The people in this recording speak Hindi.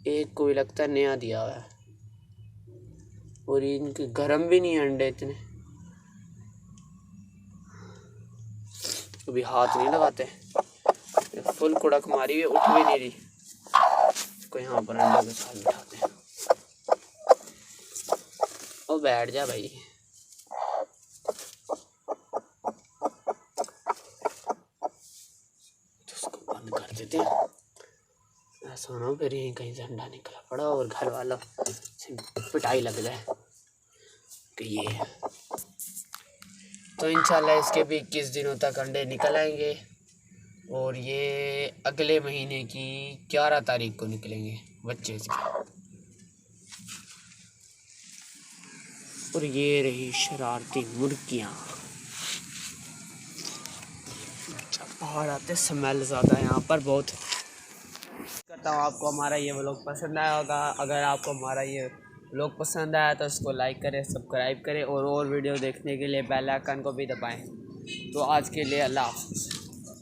एक को भी लगता है नया दिया हुआ है, और इनके गर्म भी नहीं अंडे इतने, कभी हाथ नहीं लगाते। फुल कुड़क मारी हुई, उठ भी नहीं रही। इसको यहाँ पर अंडे के साथ बिठाते हैं। ओ बैठ जा भाई। तो उसको बंद कर देते हैं, ऐसा ना फिर यहीं कहीं से अंडा निकला पड़ा और घर वालों से पिटाई लग जाए कि ये है। तो इंशाल्लाह इसके भी 21 दिनों तक अंडे निकल आएंगे, और ये अगले महीने की 11 तारीख को निकलेंगे बच्चे इसके। और ये रही शरारती मुर्गियाँ। बाहर आते स्मेल ज़्यादा है यहाँ पर बहुत। करता हूँ आपको हमारा ये व्लॉग पसंद आया होगा। अगर आपको हमारा ये व्लॉग पसंद आया तो इसको लाइक करें, सब्सक्राइब करें, और वीडियो देखने के लिए बेल आइकन को भी दबाएं। तो आज के लिए अल्लाह हाफ़िज़।